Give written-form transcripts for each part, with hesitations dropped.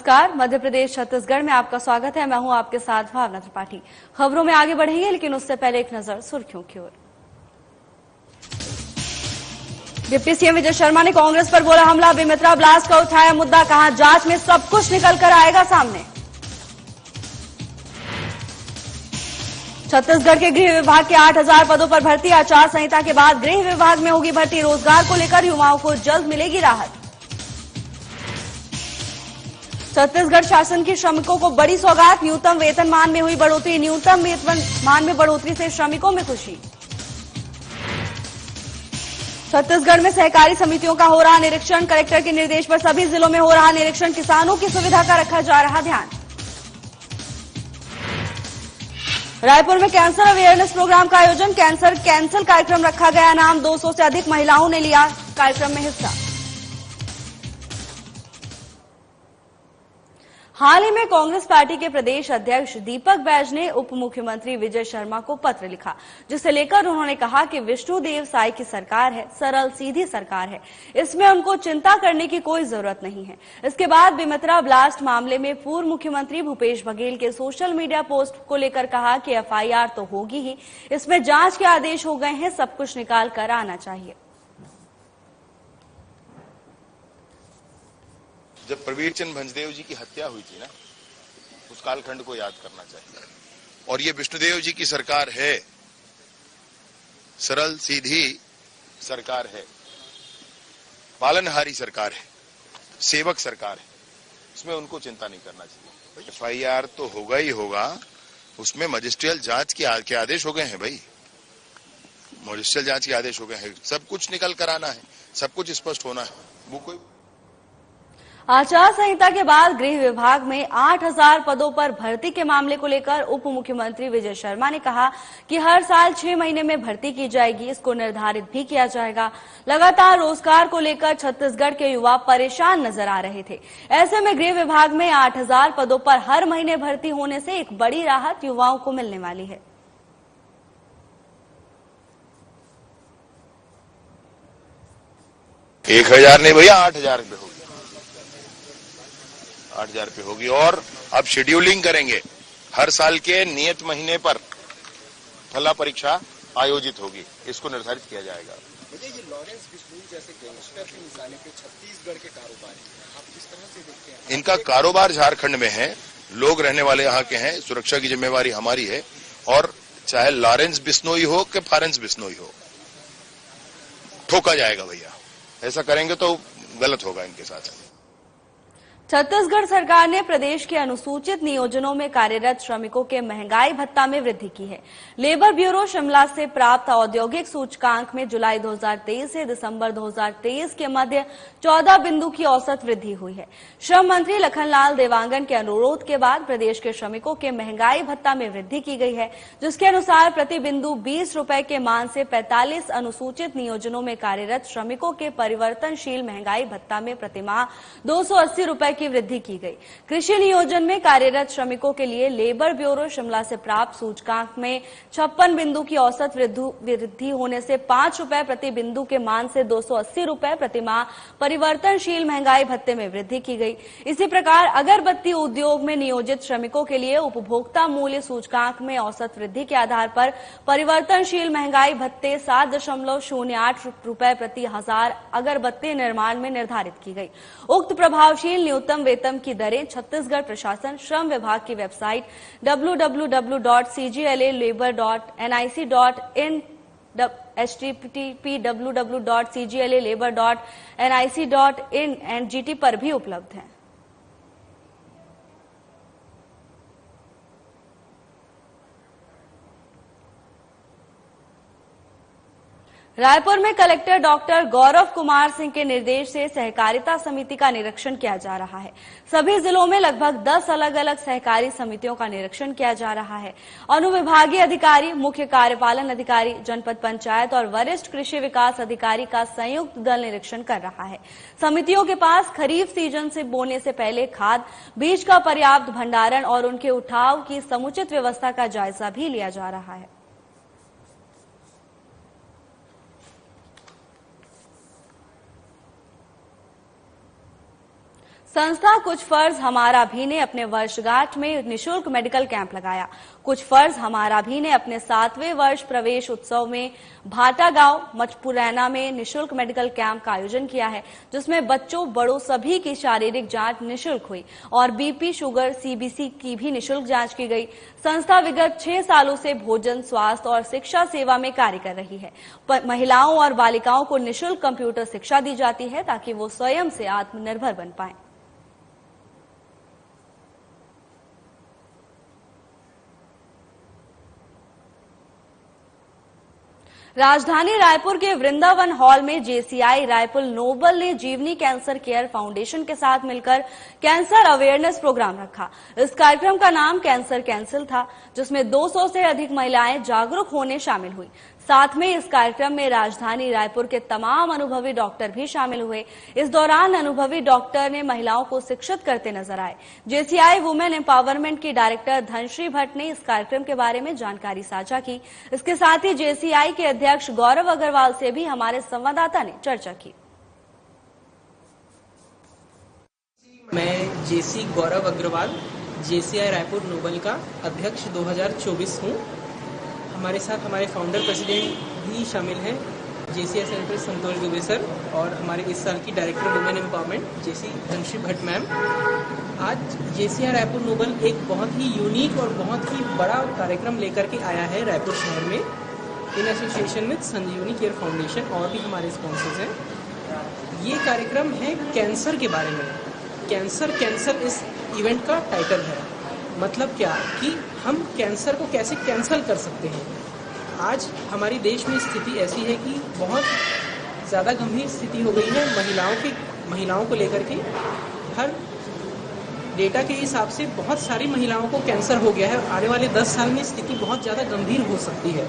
नमस्कार, मध्य प्रदेश छत्तीसगढ़ में आपका स्वागत है। मैं हूं आपके साथ भावना त्रिपाठी। खबरों में आगे बढ़ेंगे, लेकिन उससे पहले एक नजर सुर्खियों की ओर। डिप्टी सीएम विजय शर्मा ने कांग्रेस पर बोला हमला, बेमित्रा ब्लास्ट का उठाया मुद्दा, कहा जांच में सब कुछ निकल कर आएगा सामने। छत्तीसगढ़ के गृह विभाग के 8000 पदों पर भर्ती, आचार संहिता के बाद गृह विभाग में होगी भर्ती, रोजगार को लेकर युवाओं को जल्द मिलेगी राहत। छत्तीसगढ़ शासन की श्रमिकों को बड़ी सौगात, न्यूनतम वेतनमान में हुई बढ़ोतरी, न्यूनतम वेतनमान में बढ़ोतरी से श्रमिकों में खुशी। छत्तीसगढ़ में सहकारी समितियों का हो रहा निरीक्षण, कलेक्टर के निर्देश पर सभी जिलों में हो रहा निरीक्षण, किसानों की सुविधा का रखा जा रहा ध्यान। रायपुर में कैंसर अवेयरनेस प्रोग्राम का आयोजन, कैंसर कैंसल कार्यक्रम रखा गया नाम, 200 से अधिक महिलाओं ने लिया कार्यक्रम में हिस्सा। हाल ही में कांग्रेस पार्टी के प्रदेश अध्यक्ष दीपक बैज ने उप मुख्यमंत्री विजय शर्मा को पत्र लिखा, जिसे लेकर उन्होंने कहा कि विष्णुदेव साय की सरकार है, सरल सीधी सरकार है, इसमें उनको चिंता करने की कोई जरूरत नहीं है। इसके बाद बेमित्रा ब्लास्ट मामले में पूर्व मुख्यमंत्री भूपेश बघेल के सोशल मीडिया पोस्ट को लेकर कहा कि एफआईआर तो होगी ही, इसमें जांच के आदेश हो गए हैं, सब कुछ निकाल कर आना चाहिए। जब प्रवीर चंद्र भंजदेव जी की हत्या हुई थी ना, उस कालखंड को याद करना चाहिए। और ये विष्णुदेव जी की सरकार है, सरल सीधी सरकार है, पालनहारी सरकार है, सेवक सरकार है, इसमें उनको चिंता नहीं करना चाहिए। एफआईआर तो होगा ही होगा, उसमें मजिस्ट्रियल जांच के आदेश हो गए हैं भाई, मजिस्ट्रियल जांच के आदेश हो गए हैं, सब कुछ निकल कर आना है, सब कुछ स्पष्ट होना है। वो कोई आचार संहिता के बाद गृह विभाग में 8000 पदों पर भर्ती के मामले को लेकर उप मुख्यमंत्री विजय शर्मा ने कहा कि हर साल 6 महीने में भर्ती की जाएगी, इसको निर्धारित भी किया जाएगा। लगातार रोजगार को लेकर छत्तीसगढ़ के युवा परेशान नजर आ रहे थे। ऐसे में गृह विभाग में 8000 पदों पर हर महीने भर्ती होने से एक बड़ी राहत युवाओं को मिलने वाली है। 1000 नहीं भैया, 8000 रुपये होगी, 8000 रुपये होगी। और अब शेड्यूलिंग करेंगे, हर साल के नियत महीने पर फला परीक्षा आयोजित होगी, इसको निर्धारित किया जाएगा। मुझे ये लॉरेंस बिश्नोई जैसे गैंगस्टर के निशाने पे छत्तीसगढ़ के कारोबारी हैं, आप किस तरह से देखते हैं? इनका कारोबार झारखंड में है, लोग रहने वाले यहाँ के हैं, सुरक्षा की जिम्मेवारी हमारी है। और चाहे लॉरेंस बिश्नोई हो कि फारेंस बिश्नोई हो, ठोका जाएगा भैया। ऐसा करेंगे तो गलत होगा इनके साथ। छत्तीसगढ़ सरकार ने प्रदेश के अनुसूचित नियोजनों में कार्यरत श्रमिकों के महंगाई भत्ता में वृद्धि की है। लेबर ब्यूरो शिमला से प्राप्त औद्योगिक सूचकांक में जुलाई 2023 से दिसंबर 2023 के मध्य 14 बिंदु की औसत वृद्धि हुई है। श्रम मंत्री लखनलाल देवांगन के अनुरोध के बाद प्रदेश के श्रमिकों के महंगाई भत्ता में वृद्धि की गई है, जिसके अनुसार प्रति बिंदु 20 रुपए के मान से 45 अनुसूचित नियोजनों में कार्यरत श्रमिकों के परिवर्तनशील महंगाई भत्ता में प्रतिमाह 280 रुपए की वृद्धि की गई। कृषि नियोजन में कार्यरत श्रमिकों के लिए लेबर ब्यूरो शिमला से प्राप्त सूचकांक में 56 बिंदु की औसत वृद्धि होने से 5 रुपए प्रति बिंदु के मान से 280 रुपए प्रतिमाह परिवर्तनशील महंगाई भत्ते में वृद्धि की गई। इसी प्रकार अगरबत्ती उद्योग में नियोजित श्रमिकों के लिए उपभोक्ता मूल्य सूचकांक में औसत वृद्धि के आधार पर परिवर्तनशील महंगाई भत्ते 7.08 रुपए प्रति हजार अगरबत्ती निर्माण में निर्धारित की गई। उक्त प्रभावशील न्यूनतम वेतन की दरें छत्तीसगढ़ प्रशासन श्रम विभाग की वेबसाइट www.cglalabor.nic.in http://www.cglalabor.nic.in एंड पर भी उपलब्ध हैं। रायपुर में कलेक्टर डॉक्टर गौरव कुमार सिंह के निर्देश से सहकारिता समिति का निरीक्षण किया जा रहा है। सभी जिलों में लगभग 10 अलग अलग सहकारी समितियों का निरीक्षण किया जा रहा है। अनुविभागीय अधिकारी, मुख्य कार्यपालन अधिकारी, जनपद पंचायत और वरिष्ठ कृषि विकास अधिकारी का संयुक्त दल निरीक्षण कर रहा है। समितियों के पास खरीफ सीजन से बोने से पहले खाद, बीज का पर्याप्त भंडारण और उनके उठाव की समुचित व्यवस्था का जायजा भी लिया जा रहा है। संस्था कुछ फर्ज हमारा भी ने अपने वर्षगांठ में निशुल्क मेडिकल कैंप लगाया। कुछ फर्ज हमारा भी ने अपने 7वें वर्ष प्रवेश उत्सव में भाटा गांव मचपुरैना में निशुल्क मेडिकल कैंप का आयोजन किया है, जिसमें बच्चों बड़ों सभी की शारीरिक जांच निशुल्क हुई और बीपी, शुगर, सीबीसी की भी निशुल्क जांच की गई। संस्था विगत 6 सालों से भोजन, स्वास्थ्य और शिक्षा सेवा में कार्य कर रही है। महिलाओं और बालिकाओं को निशुल्क कंप्यूटर शिक्षा दी जाती है ताकि वो स्वयं से आत्मनिर्भर बन पाएं। राजधानी रायपुर के वृंदावन हॉल में जेसीआई रायपुर नोबल ने जीवनी कैंसर केयर फाउंडेशन के साथ मिलकर कैंसर अवेयरनेस प्रोग्राम रखा। इस कार्यक्रम का नाम कैंसर कैंसल था, जिसमें 200 से अधिक महिलाएं जागरूक होने शामिल हुई। साथ में इस कार्यक्रम में राजधानी रायपुर के तमाम अनुभवी डॉक्टर भी शामिल हुए। इस दौरान अनुभवी डॉक्टर ने महिलाओं को शिक्षित करते नजर आए। जेसीआई वुमेन एम्पावरमेंट की डायरेक्टर धनश्री भट्ट ने इस कार्यक्रम के बारे में जानकारी साझा की। इसके साथ ही जेसीआई के अध्यक्ष गौरव अग्रवाल से भी हमारे संवाददाता ने चर्चा की। मैं जेसी गौरव अग्रवाल, जेसीआई रायपुर नोबल का अध्यक्ष 2024 हूँ। हमारे साथ हमारे फाउंडर प्रेसिडेंट भी शामिल हैं, जेसीआई सेंटर संतोष दुबे सर, और हमारे इस साल की डायरेक्टर वुमेन एम्पावरमेंट जेसी धनश्री भट्ट मैम। आज जेसीआई रायपुर नोबल एक बहुत ही यूनिक और बहुत ही बड़ा कार्यक्रम लेकर के आया है रायपुर शहर में, in association with Sanjeevani care foundation और भी हमारे स्पॉन्सर्स हैं। ये कार्यक्रम है कैंसर के बारे में। कैंसर इस इवेंट का टाइटल है। मतलब क्या कि हम कैंसर को कैसे कैंसल कर सकते हैं। आज हमारे देश में स्थिति ऐसी है कि बहुत ज़्यादा गंभीर स्थिति हो गई है महिलाओं को लेकर के। हर डेटा के हिसाब से बहुत सारी महिलाओं को कैंसर हो गया है और आने वाले 10 साल में स्थिति बहुत ज़्यादा गंभीर हो सकती है।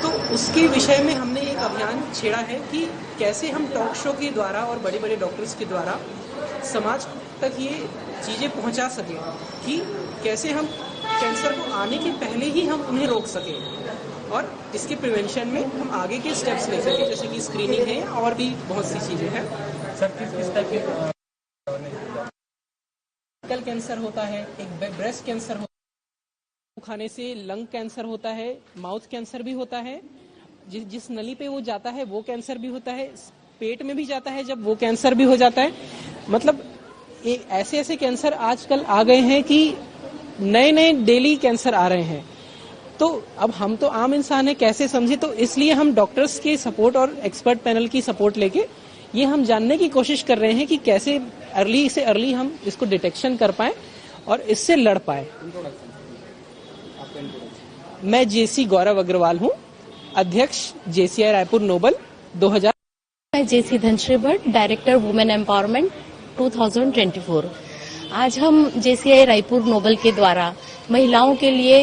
तो उसके विषय में हमने एक अभियान छेड़ा है कि कैसे हम टॉक शो के द्वारा और बड़े बड़े डॉक्टर्स के द्वारा समाज तक ये चीज़ें पहुंचा सकें कि कैसे हम कैंसर को आने के पहले ही हम उन्हें रोक सकें और इसके प्रिवेंशन में हम आगे के स्टेप्स ले सकें, जैसे कि स्क्रीनिंग है और भी बहुत सी चीज़ें हैं। सर, किस टाइप के कैंसर होता है, एक ब्रेस्ट कैंसर होता है, खाने से लंग कैंसर होता है, माउथ कैंसर भी होता है, जिस नली पे वो जाता है वो कैंसर भी होता है, पेट में भी जाता है जब वो कैंसर भी हो जाता है। मतलब ऐसे कैंसर आजकल आ गए हैं कि नए डेली कैंसर आ रहे हैं। तो अब हम तो आम इंसान है, कैसे समझे, तो इसलिए हम डॉक्टर्स के सपोर्ट और एक्सपर्ट पैनल की सपोर्ट लेके ये हम जानने की कोशिश कर रहे हैं कि कैसे अर्ली से अर्ली हम इसको डिटेक्शन कर पाए और इससे लड़ पाए। मैं जेसी गौरव अग्रवाल हूँ, अध्यक्ष जेसीआई रायपुर नोबल 2000। मैं JC Dhanashree Bhatt, director women empowerment 2024। आज हम जेसीआई रायपुर नोबल के द्वारा महिलाओं के लिए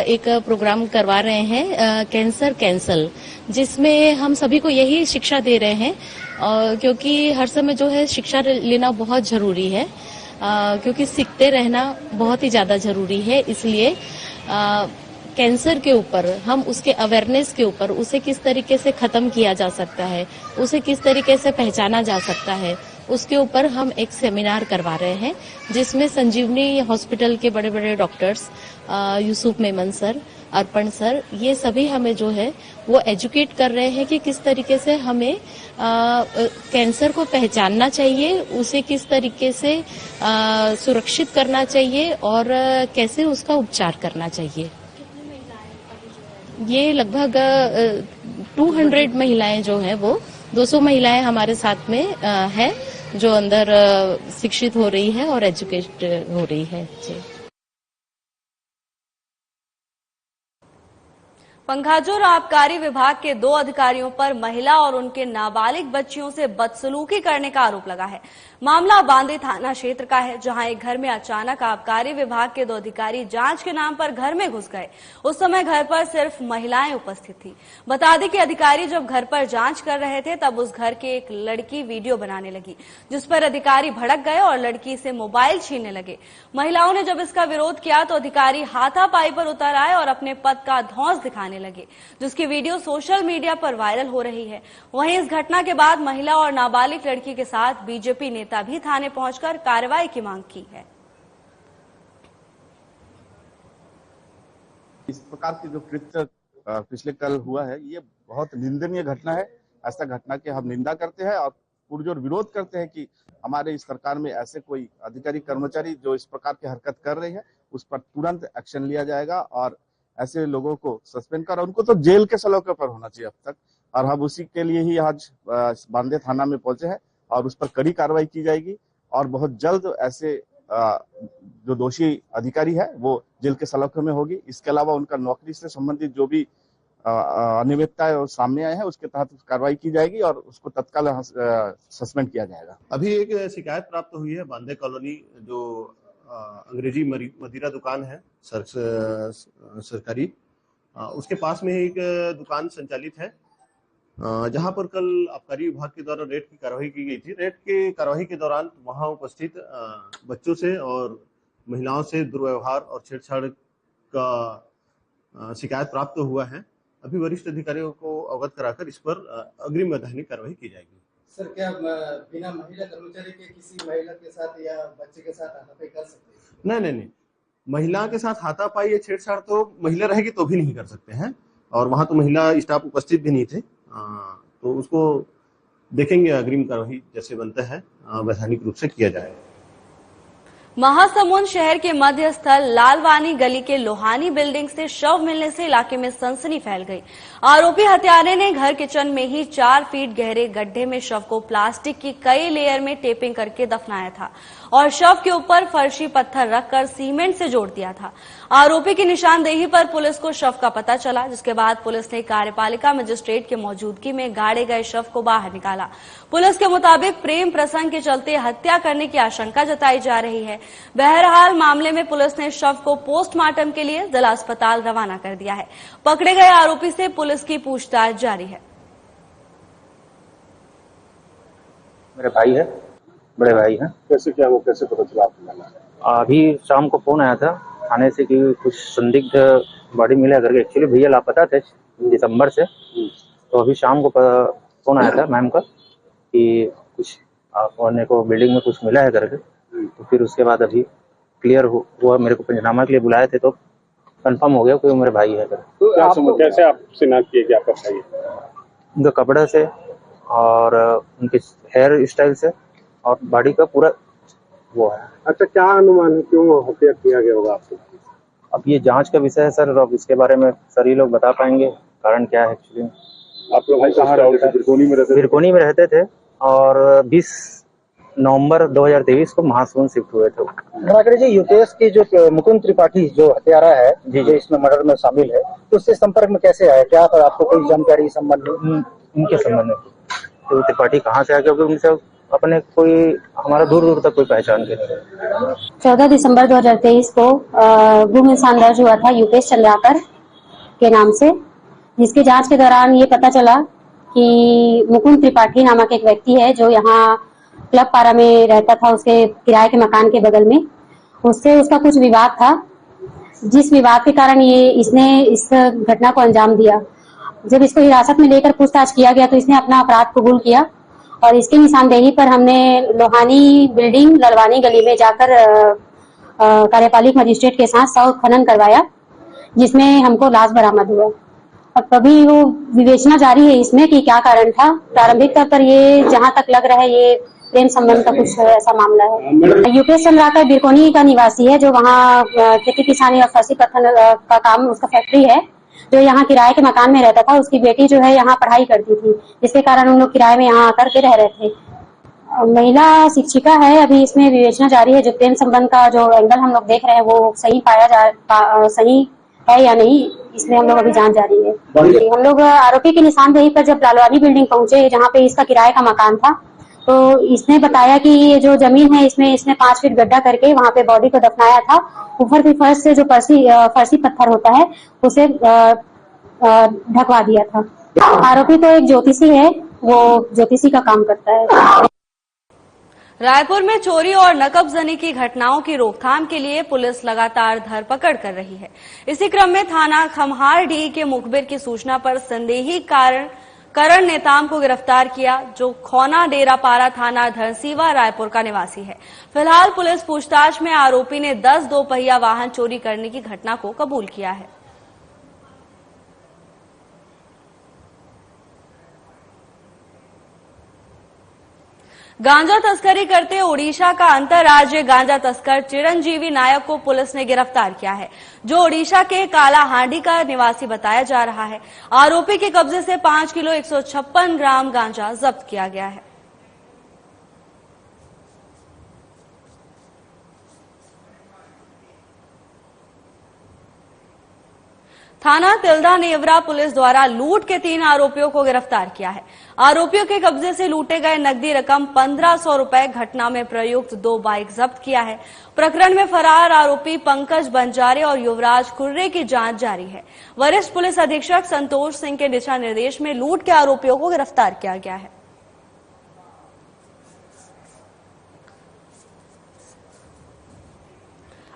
एक प्रोग्राम करवा रहे हैं, कैंसर कैंसल, जिसमें हम सभी को यही शिक्षा दे रहे हैं क्योंकि हर समय जो है शिक्षा लेना बहुत जरूरी है, क्योंकि सीखते रहना बहुत ही ज्यादा जरूरी है। इसलिए कैंसर के ऊपर हम उसके अवेयरनेस के ऊपर उसे किस तरीके से खत्म किया जा सकता है, उसे किस तरीके से पहचाना जा सकता है, उसके ऊपर हम एक सेमिनार करवा रहे हैं, जिसमें संजीवनी हॉस्पिटल के बड़े बड़े डॉक्टर्स यूसुफ मेमन सर, अर्पण सर, ये सभी हमें जो है वो एजुकेट कर रहे हैं कि किस तरीके से हमें कैंसर को पहचानना चाहिए, उसे किस तरीके से सुरक्षित करना चाहिए और कैसे उसका उपचार करना चाहिए। ये लगभग 200 महिलाएं जो हैं वो 200 महिलाएं हमारे साथ में है जो अंदर शिक्षित हो रही है और एजुकेट हो रही है। जी। पंखाजोर आबकारी विभाग के 2 अधिकारियों पर महिला और उनके नाबालिग बच्चियों से बदसलूकी करने का आरोप लगा है। मामला बांदे थाना क्षेत्र का है, जहां एक घर में अचानक आबकारी विभाग के 2 अधिकारी जांच के नाम पर घर में घुस गए। उस समय घर पर सिर्फ महिलाएं उपस्थित थी। बता दें कि अधिकारी जब घर पर जांच कर रहे थे तब उस घर के एक लड़की वीडियो बनाने लगी, जिस पर अधिकारी भड़क गए और लड़की से मोबाइल छीनने लगे। महिलाओं ने जब इसका विरोध किया तो अधिकारी हाथापाई पर उतर आए और अपने पद का धौंस दिखाने करने लगे, जिसकी वीडियो सोशल मीडिया पर वायरल हो रही है। वहीं इस घटना के बाद महिला और नाबालिग लड़की के साथ बीजेपी नेता भी थाने पहुंचकर कार्रवाई की मांग की है। इस प्रकार के जो कृत्य पिछले कल हुआ है, ये बहुत निंदनीय घटना है। ऐसा घटना की हम निंदा करते हैं और पुरजोर विरोध करते हैं कि हमारे इस सरकार में ऐसे कोई अधिकारी कर्मचारी जो इस प्रकार की हरकत कर रहे हैं उस पर तुरंत एक्शन लिया जाएगा और ऐसे लोगों को सस्पेंड कर, उनको तो जेल के सलाखों पर होना चाहिए अब तक। और हम उसी के लिए ही आज बांदे थाना में पहुंचे हैं और उस पर कड़ी कार्रवाई की जाएगी और बहुत जल्द ऐसे जो दोषी अधिकारी है वो जेल के सलाखों में होगी। इसके अलावा उनका नौकरी से संबंधित जो भी अनियमितताएं और सामने आए हैं उसके तहत कार्रवाई की जाएगी और उसको तत्काल सस्पेंड किया जाएगा। अभी एक शिकायत प्राप्त हुई है बांदे कॉलोनी, जो अंग्रेजी मदिरा दुकान है सरकारी, उसके पास में एक दुकान संचालित है, जहां पर कल आबकारी विभाग के द्वारा रेड की कार्रवाई की गई थी। रेड की कार्रवाई के दौरान वहां उपस्थित बच्चों से और महिलाओं से दुर्व्यवहार और छेड़छाड़ का शिकायत प्राप्त हुआ है। अभी वरिष्ठ अधिकारियों को अवगत कराकर इस पर अग्रिम वैधानिक कार्रवाई की जाएगी। सर, क्या बिना महिला कर्मचारी के किसी महिला के साथ या बच्चे के साथ हाथापाई कर सकते हैं? नहीं, महिला के साथ हाथापाई या छेड़छाड़ तो महिला रहेगी तो भी नहीं कर सकते हैं, और वहां तो महिला स्टाफ उपस्थित भी नहीं थे, तो उसको देखेंगे अग्रिम कार्रवाई जैसे बनता है वैधानिक रूप से किया जाएगा। महासमुंद शहर के मध्य स्थल लालवानी गली के लोहानी बिल्डिंग से शव मिलने से इलाके में सनसनी फैल गई। आरोपी हत्यारे ने घर किचन में ही 4 फीट गहरे गड्ढे में शव को प्लास्टिक की कई लेयर में टेपिंग करके दफनाया था और शव के ऊपर फर्शी पत्थर रखकर सीमेंट से जोड़ दिया था। आरोपी की निशानदेही पर पुलिस को शव का पता चला, जिसके बाद पुलिस ने कार्यपालिका मजिस्ट्रेट की मौजूदगी में गाड़े गए शव को बाहर निकाला। पुलिस के मुताबिक प्रेम प्रसंग के चलते हत्या करने की आशंका जताई जा रही है। बहरहाल मामले में पुलिस ने शव को पोस्टमार्टम के लिए जिला अस्पताल रवाना कर दिया है। पकड़े गए आरोपी से पुलिस की पूछताछ जारी है। मेरे भाई है, बड़े भाई हैं। कैसे क्या वो कैसे पता चला आपको? अभी शाम को फोन आया था थाने से कि कुछ संदिग्ध बॉडी मिला करके। एक्चुअली भैया लापता थे दिसंबर से, तो अभी शाम को फोन आया था मैम का कि कुछ आपने को बिल्डिंग में कुछ मिला है करके। तो फिर उसके बाद अभी क्लियर हुआ, मेरे को पंचनामा के लिए बुलाए थे तो कंफर्म हो गया कि वो मेरे भाई है। तो कैसे आप शिनाख्त किए कि आपका भाई है? उनके कपड़े से और उनके हेयर स्टाइल से और बॉडी का पूरा वो है। अच्छा, क्या अनुमान है क्यों हत्या किया गया होगा आपको? अब ये जांच का विषय है सर, अब इसके बारे में सर ही लोग बता पाएंगे कारण क्या है। एक्चुअली आप लोग कहाँ रहते थे? बिरकोनी में रहते थे और 20 नवंबर 2023 को महासमुंद शिफ्ट हुए थे। जी, यूपीएस की जो मुकुंद त्रिपाठी जो हत्यारा है जी जो इसमें मर्डर में शामिल है, तो उससे संपर्क में कैसे आया? क्या पर आपको कोई जानकारी संबंध उनके संबंध में? तो त्रिपाठी कहाँ से आया, क्योंकि उनसे अपने कोई हमारा दूर दूर तक कोई पहचान के नहीं। 14 दिसंबर 2023 को गुम इंसान दर्ज हुआ था यूपीएस चंद्राकर के नाम से, जिसकी जांच के दौरान ये पता चला कि मुकुंद त्रिपाठी नामक एक व्यक्ति है जो यहाँ क्लब पारा में रहता था, उसके किराए के मकान के बगल में। उससे उसका कुछ विवाद था, जिस विवाद के कारण इसने इस घटना को अंजाम दिया। जब इसको हिरासत में लेकर पूछताछ किया गया तो इसने अपना अपराध कबूल किया और इसकी निशानदेही पर हमने लोहानी बिल्डिंग ललवानी गली में जाकर कार्यपालिक मजिस्ट्रेट के साथ शव खनन करवाया, जिसमें हमको लाश बरामद हुआ। अब अभी वो विवेचना जारी है इसमें कि क्या कारण था। प्रारंभिक तौर पर ये जहां तक लग रहा है ये प्रेम संबंध का कुछ ऐसा मामला है। यूपीएस चंद्राकर बिरकोनी का निवासी है जो वहाँ खेती किसानी और फर्शी पत्थर का काम, उसका फैक्ट्री है, जो यहाँ किराए के मकान में रहता था। उसकी बेटी जो है यहाँ पढ़ाई करती थी, जिसके कारण उन लोग किराए में यहाँ आकर के रह रहे थे। महिला शिक्षिका है। अभी इसमें विवेचना जारी है। जो प्रेम संबंध का जो एंगल हम लोग देख रहे हैं वो सही सही है या नहीं, इसमें हम लोग अभी जांच जारी है। हम लोग आरोपी की निशानदेही पर जब लालवानी बिल्डिंग पहुंचे, जहाँ पे इसका किराए का मकान था, तो इसने बताया कि ये जो जमीन है इसमें इसने 5 फीट गड्ढा करके वहाँ पे बॉडी को दफनाया था। ऊपर की फर्श से जो फर्शी पत्थर होता है उसे ढकवा दिया था। आरोपी तो एक ज्योतिषी है, वो ज्योतिषी का काम करता है। रायपुर में चोरी और नकबजनी की घटनाओं की रोकथाम के लिए पुलिस लगातार धरपकड़ कर रही है। इसी क्रम में थाना खम्हारडीह के मुखबिर की सूचना पर संदेही करण नेताम को गिरफ्तार किया, जो खौना डेरापारा थाना धरसीवा रायपुर का निवासी है। फिलहाल पुलिस पूछताछ में आरोपी ने 10 दोपहिया वाहन चोरी करने की घटना को कबूल किया है। गांजा तस्करी करते ओडिशा का अंतर्राज्यीय गांजा तस्कर चिरंजीवी नायक को पुलिस ने गिरफ्तार किया है, जो ओडिशा के कालाहांडी का निवासी बताया जा रहा है। आरोपी के कब्जे से 5 किलो 156 ग्राम गांजा जब्त किया गया है। थाना तिल्दा नेवरा पुलिस द्वारा लूट के 3 आरोपियों को गिरफ्तार किया है। आरोपियों के कब्जे से लूटे गए नकदी रकम 1500 रुपए, घटना में प्रयुक्त 2 बाइक जब्त किया है। प्रकरण में फरार आरोपी पंकज बंजारे और युवराज कुर्रे की जांच जारी है। वरिष्ठ पुलिस अधीक्षक संतोष सिंह के दिशा निर्देश में लूट के आरोपियों को गिरफ्तार किया गया है।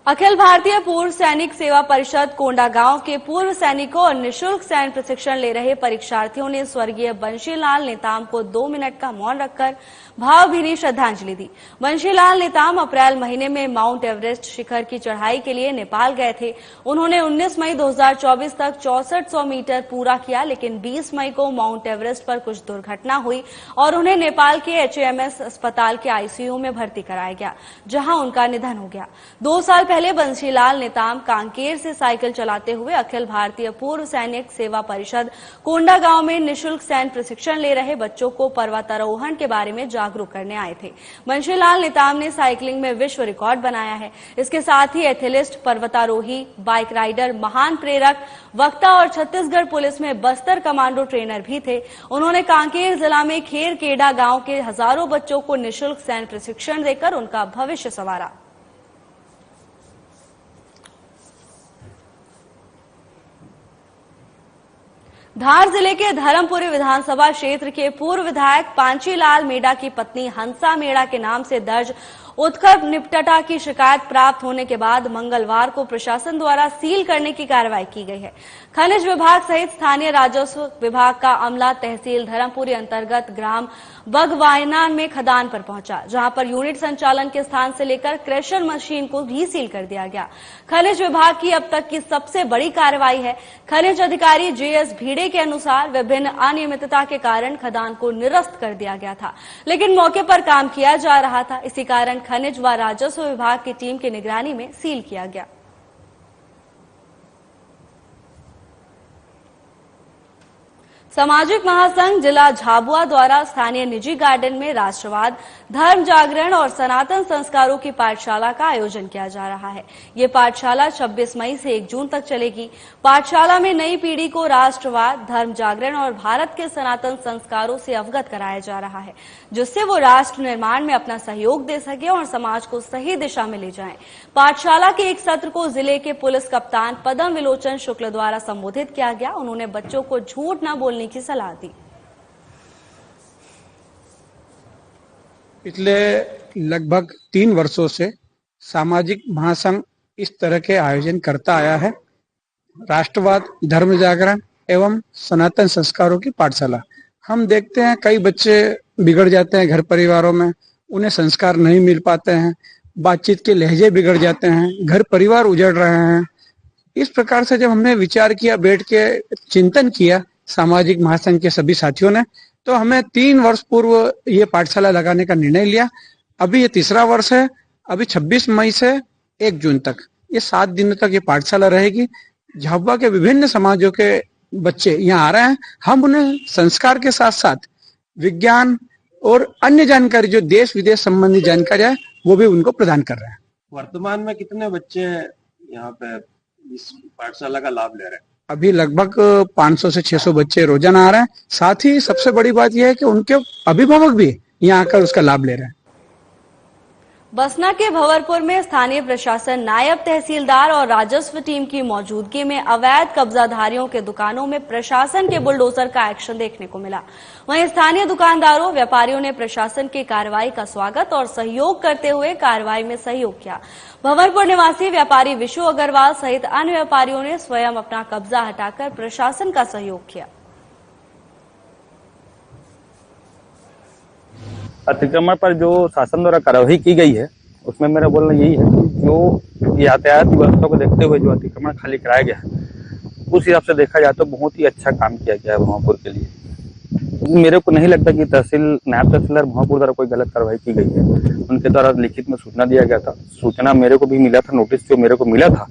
अखिल भारतीय पूर्व सैनिक सेवा परिषद कोंडागांव के पूर्व सैनिकों और निःशुल्क सैन्य प्रशिक्षण ले रहे परीक्षार्थियों ने स्वर्गीय बंशीलाल नेताम को 2 मिनट का मौन रखकर भावभीनी श्रद्धांजलि दी। बंशीलाल नेताम अप्रैल महीने में माउंट एवरेस्ट शिखर की चढ़ाई के लिए नेपाल गए थे। उन्होंने 19 मई 2024 तक 6400 मीटर पूरा किया, लेकिन 20 मई को माउंट एवरेस्ट पर कुछ दुर्घटना हुई और उन्हें नेपाल के HMS अस्पताल के ICU में भर्ती कराया गया, जहां उनका निधन हो गया। 2 साल पहले बंशीलाल नेताम कांकेर से साइकिल चलाते हुए अखिल भारतीय पूर्व सैनिक सेवा परिषद कोंडागांव में निःशुल्क सैन्य प्रशिक्षण ले रहे बच्चों को पर्वतारोहण के बारे में जागरूक करने आए थे। बंशीलाल नेताम ने साइकिलिंग में विश्व रिकॉर्ड बनाया है। इसके साथ ही एथलीस्ट, पर्वतारोही, बाइक राइडर, महान प्रेरक, वक्ता और छत्तीसगढ़ पुलिस में बस्तर कमांडो ट्रेनर भी थे। उन्होंने कांकेर जिला में खेरकेडा गांव के हजारों बच्चों को निःशुल्क सैन्य प्रशिक्षण देकर उनका भविष्य संवारा। धार जिले के धर्मपुरी विधानसभा क्षेत्र के पूर्व विधायक पांचीलाल मेड़ा की पत्नी हंसा मेड़ा के नाम से दर्ज उत्कर्ष निपटाटा की शिकायत प्राप्त होने के बाद मंगलवार को प्रशासन द्वारा सील करने की कार्रवाई की गई है। खनिज विभाग सहित स्थानीय राजस्व विभाग का अमला तहसील धर्मपुरी अंतर्गत ग्राम बगवाइनान में खदान पर पहुंचा, जहां पर यूनिट संचालन के स्थान से लेकर क्रेशर मशीन को भी सील कर दिया गया। खनिज विभाग की अब तक की सबसे बड़ी कार्रवाई है। खनिज अधिकारी JS भीड़े के अनुसार विभिन्न अनियमितता के कारण खदान को निरस्त कर दिया गया था, लेकिन मौके पर काम किया जा रहा था। इसी कारण खनिज व राजस्व विभाग की टीम की निगरानी में सील किया गया। सामाजिक महासंघ जिला झाबुआ द्वारा स्थानीय निजी गार्डन में राष्ट्रवाद, धर्म जागरण और सनातन संस्कारों की पाठशाला का आयोजन किया जा रहा है। ये पाठशाला 26 मई से 1 जून तक चलेगी। पाठशाला में नई पीढ़ी को राष्ट्रवाद, धर्म जागरण और भारत के सनातन संस्कारों से अवगत कराया जा रहा है, जिससे वो राष्ट्र निर्माण में अपना सहयोग दे सके और समाज को सही दिशा में ले जाएं। पाठशाला के एक सत्र को जिले के पुलिस कप्तान पदम विलोचन शुक्ल द्वारा संबोधित किया गया। उन्होंने बच्चों को झूठ न बोलने की सलाह दी। पिछले लगभग 3 वर्षों से सामाजिक महासंघ इस तरह के आयोजन करता आया है। राष्ट्रवाद, धर्म जागरण एवं सनातन संस्कारों की पाठशाला। हम देखते हैं कई बच्चे बिगड़ जाते हैं घर परिवारों में, उन्हें संस्कार नहीं मिल पाते हैं, बातचीत के लहजे बिगड़ जाते हैं, घर परिवार उजड़ रहे हैं। इस प्रकार से जब हमने विचार किया, बैठ के चिंतन किया सामाजिक महासंघ के सभी साथियों ने, तो हमें 3 वर्ष पूर्व ये पाठशाला लगाने का निर्णय लिया। अभी ये 3रा वर्ष है। अभी 26 मई से 1 जून तक ये 7 दिनों तक ये पाठशाला रहेगी। झाबुआ के विभिन्न समाजों के बच्चे यहाँ आ रहे हैं। हम उन्हें संस्कार के साथ साथ विज्ञान और अन्य जानकारी जो देश विदेश संबंधी जानकारी है वो भी उनको प्रदान कर रहे हैं। वर्तमान में कितने बच्चे यहाँ पे इस पाठशाला का लाभ ले रहे हैं? अभी लगभग 500 से 600 बच्चे रोजाना आ रहे हैं। साथ ही सबसे बड़ी बात यह है कि उनके अभिभावक भी यहाँ आकर उसका लाभ ले रहे हैं। बसना के भंवरपुर में स्थानीय प्रशासन, नायब तहसीलदार और राजस्व टीम की मौजूदगी में अवैध कब्जाधारियों के दुकानों में प्रशासन के बुलडोजर का एक्शन देखने को मिला। वहीं स्थानीय दुकानदारों, व्यापारियों ने प्रशासन की कार्रवाई का स्वागत और सहयोग करते हुए कार्रवाई में सहयोग किया। भंवरपुर निवासी व्यापारी विशु अग्रवाल सहित अन्य व्यापारियों ने स्वयं अपना कब्जा हटाकर प्रशासन का सहयोग किया। अतिक्रमण पर जो शासन द्वारा कार्रवाई की गई है उसमें मेरा बोलना यही है कि जो यातायात व्यवस्था को देखते हुए जो अतिक्रमण खाली कराया गया है उस हिसाब से देखा जाए तो बहुत ही अच्छा काम किया गया है भंवरपुर के लिए। मेरे को नहीं लगता कि नायब तहसीलदार भंवरपुर द्वारा कोई गलत कार्रवाई की गई है। उनके द्वारा लिखित में सूचना दिया गया था, सूचना मेरे को भी मिला था, नोटिस जो मेरे को मिला था,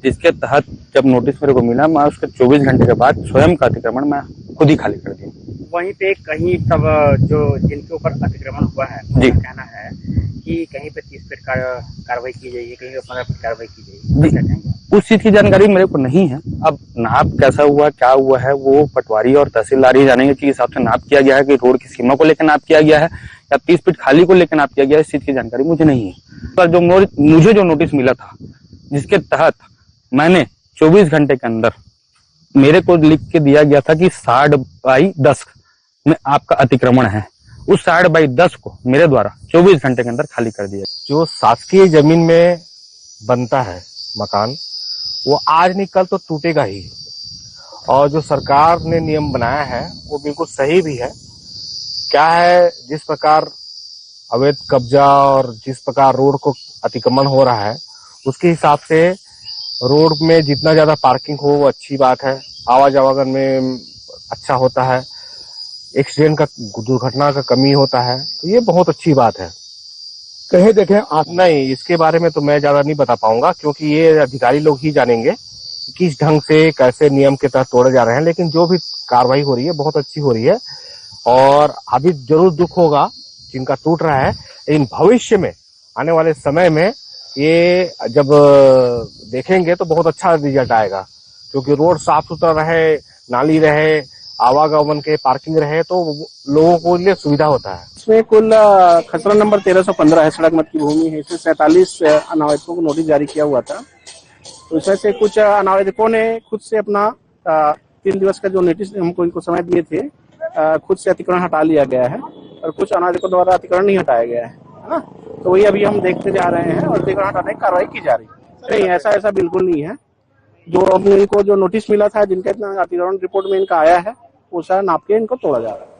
जिसके तहत जब नोटिस मेरे को मिला मैं उसके 24 घंटे के बाद स्वयं का अतिक्रमण मैं खुद ही खाली कर दिया। वहीं पे कहीं तब जो जिनके ऊपर अतिक्रमण हुआ है जी कहना है कि कहीं पे 30 फीट कार्रवाई की जाएगी, कहीं पे 15 फीट कार्रवाई की जाएगी। उस चीज की जानकारी मेरे को नहीं है। अब नाप कैसा हुआ, क्या हुआ है, वो पटवारी और तहसीलदार ही जानेंगे कि हिसाब से नाप किया गया है कि रोड की सीमा को लेकर नाप किया गया है या 30 फीट खाली को लेकर नाप किया गया है, इस चीज की जानकारी मुझे नहीं है। पर जो मुझे जो नोटिस मिला था जिसके तहत मैंने 24 घंटे के अंदर मेरे को लिख के दिया गया था कि 60/10 में आपका अतिक्रमण है, उस 60/10 को मेरे द्वारा 24 घंटे के अंदर खाली कर दिया। जो शासकीय जमीन में बनता है मकान वो आज नहीं कल तो टूटेगा ही, और जो सरकार ने नियम बनाया है वो बिल्कुल सही भी है। क्या है, जिस प्रकार अवैध कब्जा और जिस प्रकार रोड को अतिक्रमण हो रहा है उसके हिसाब से रोड में जितना ज्यादा पार्किंग हो वो अच्छी बात है, आवागमन में अच्छा होता है, एक्सीडेंट का दुर्घटना का कमी होता है, तो ये बहुत अच्छी बात है। कहीं देखें आप नहीं, इसके बारे में तो मैं ज्यादा नहीं बता पाऊंगा क्योंकि ये अधिकारी लोग ही जानेंगे किस ढंग से कैसे नियम के तहत तोड़े जा रहे हैं, लेकिन जो भी कार्रवाई हो रही है बहुत अच्छी हो रही है। और अभी जरूर दुख होगा जिनका टूट रहा है, लेकिन भविष्य में आने वाले समय में ये जब देखेंगे तो बहुत अच्छा रिजल्ट आएगा, क्योंकि रोड साफ सुथरा रहे, नाली रहे, आवागमन के पार्किंग रहे तो लोगों को लिए सुविधा होता है। इसमें कुल खसरा नंबर 1315 है, सड़क मत की भूमि है। इसमें 47 अनावैधकों को नोटिस जारी किया हुआ था। तो इसमें से कुछ अनावैधकों ने खुद से अपना 3 दिवस का जो नोटिस हमको इनको समय दिए थे खुद से अतिक्रमण हटा लिया गया है, और कुछ अनावैधकों द्वारा अतिक्रमण नहीं हटाया गया है ना। तो वही अभी हम देखते जा रहे हैं और अतिक्रमण हटाने की कार्रवाई की जा रही है। नहीं, ऐसा बिल्कुल नहीं है। जो अब इनको जो नोटिस मिला था, जिनका इतना अतिक्रमण रिपोर्ट में इनका आया है, वो सारा नाप के इनको तोड़ा जा रहा है।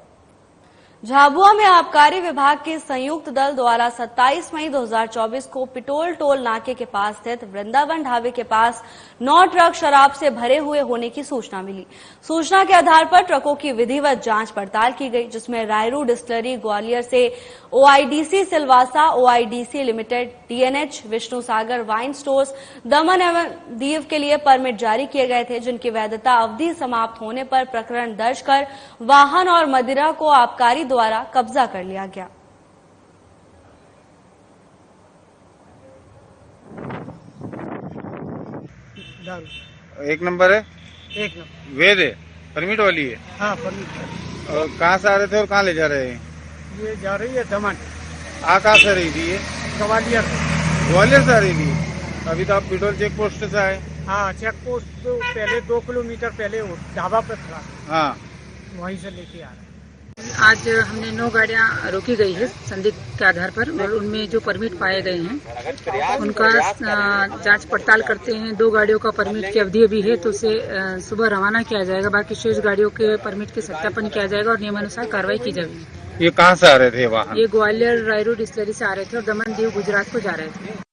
झाबुआ में आबकारी विभाग के संयुक्त दल द्वारा 27 मई 2024 को पिटोल टोल नाके के पास स्थित वृंदावन ढाबे के पास 9 ट्रक शराब से भरे हुए होने की सूचना मिली। सूचना के आधार पर ट्रकों की विधिवत जांच पड़ताल की गई, जिसमें रायरू डिस्टिलरी ग्वालियर से OIDC Silvassa, OIDC limited, DNH, Vishnu Sagar wine stores, Daman एवं दीव के लिए परमिट जारी किए गए थे, जिनकी वैधता अवधि समाप्त होने पर प्रकरण दर्ज कर वाहन और मदिरा को आबकारी द्वारा कब्जा कर लिया गया। एक नंबर है, एक नंबर वेद है, परमिट वाली है। हाँ, परमिट। और कहाँ से आ रहे थे और कहाँ ले जा रहे हैं? ये जा रही है दमन। कहाँ से रही थी ये? ग्वालियर। ग्वालियर से आ रही थी। अभी तो आप पिटोल चेक पोस्ट से आए। हाँ, चेक पोस्ट तो पहले 2 किलोमीटर पहले ढाबा पर था। हाँ, वहीं से लेके आ रहे हैं। आज हमने 9 गाड़ियां रोकी गई है संदिग्ध के आधार पर, और उनमें जो परमिट पाए गए हैं उनका जांच पड़ताल करते हैं। 2 गाड़ियों का परमिट की अवधि अभी है तो उसे सुबह रवाना किया जाएगा। बाकी शेष गाड़ियों के परमिट के सत्यापन किया जाएगा और नियमानुसार कार्रवाई की जाएगी। ये कहाँ से आ रहे थे वाहन? ये ग्वालियर रायरू डिस्टिलरी से आ रहे थे और दमन दीव गुजरात को जा रहे थे।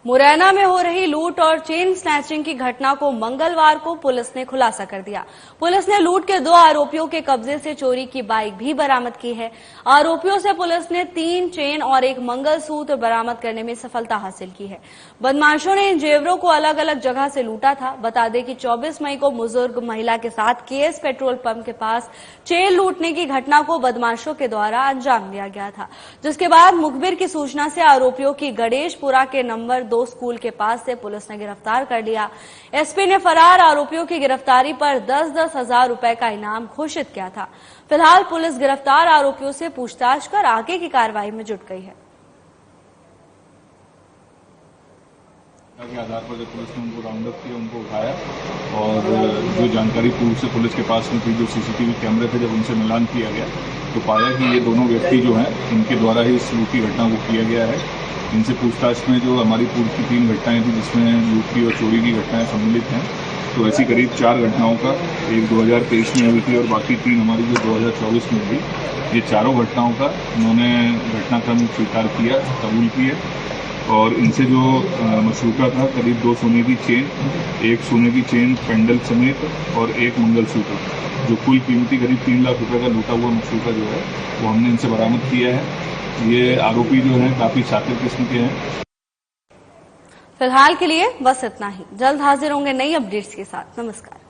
मुरैना में हो रही लूट और चेन स्नैचिंग की घटना को मंगलवार को पुलिस ने खुलासा कर दिया। पुलिस ने लूट के 2 आरोपियों के कब्जे से चोरी की बाइक भी बरामद की है। आरोपियों से पुलिस ने 3 चेन और 1 मंगलसूत्र बरामद करने में सफलता हासिल की है। बदमाशों ने इन जेवरों को अलग अलग जगह से लूटा था। बता दें कि 24 मई को बुजुर्ग महिला के साथ KS पेट्रोल पंप के पास चेन लूटने की घटना को बदमाशों के द्वारा अंजाम दिया गया था, जिसके बाद मुखबिर की सूचना से आरोपियों की गणेशपुरा के नंबर 2 स्कूल के पास से पुलिस ने गिरफ्तार कर लिया। एसपी ने फरार आरोपियों की गिरफ्तारी पर 10-10 हजार रुपए का इनाम घोषित किया था। फिलहाल पुलिस गिरफ्तार आरोपियों से पूछताछ कर आगे की कार्रवाई में जुट गई है। के आधार पर जब पुलिस ने उनको राउंड अप किया, उनको उठाया और जो जानकारी पूर्व से पुलिस के पास में थी, जो सीसीटीवी कैमरे थे, जब उनसे मिलान किया गया तो पाया कि ये दोनों व्यक्ति जो हैं इनके द्वारा ही इस लूट की घटना को किया गया है। इनसे पूछताछ में जो हमारी पूर्व की 3 घटनाएं थी जिसमें लूट की और चोरी की घटनाएं सम्मिलित हैं, तो ऐसी करीब 4 घटनाओं का, एक 2023 में हुई थी और बाकी 3 हमारी जो 2024 में हुई, ये चारों घटनाओं का उन्होंने घटनाक्रम स्वीकार किया, कबूल किए और इनसे जो मशरूका था करीब 2 सोने की चेन, 1 सोने की चेन पेंडल समेत और 1 मंगलसूत्र, जो कुल कीमती करीब 3 लाख रुपए का लूटा हुआ मशरूका जो है वो हमने इनसे बरामद किया है। ये आरोपी जो है काफी शातिर किस्म के हैं। फिलहाल के लिए बस इतना ही। जल्द हाजिर होंगे नई अपडेट्स के साथ। नमस्कार।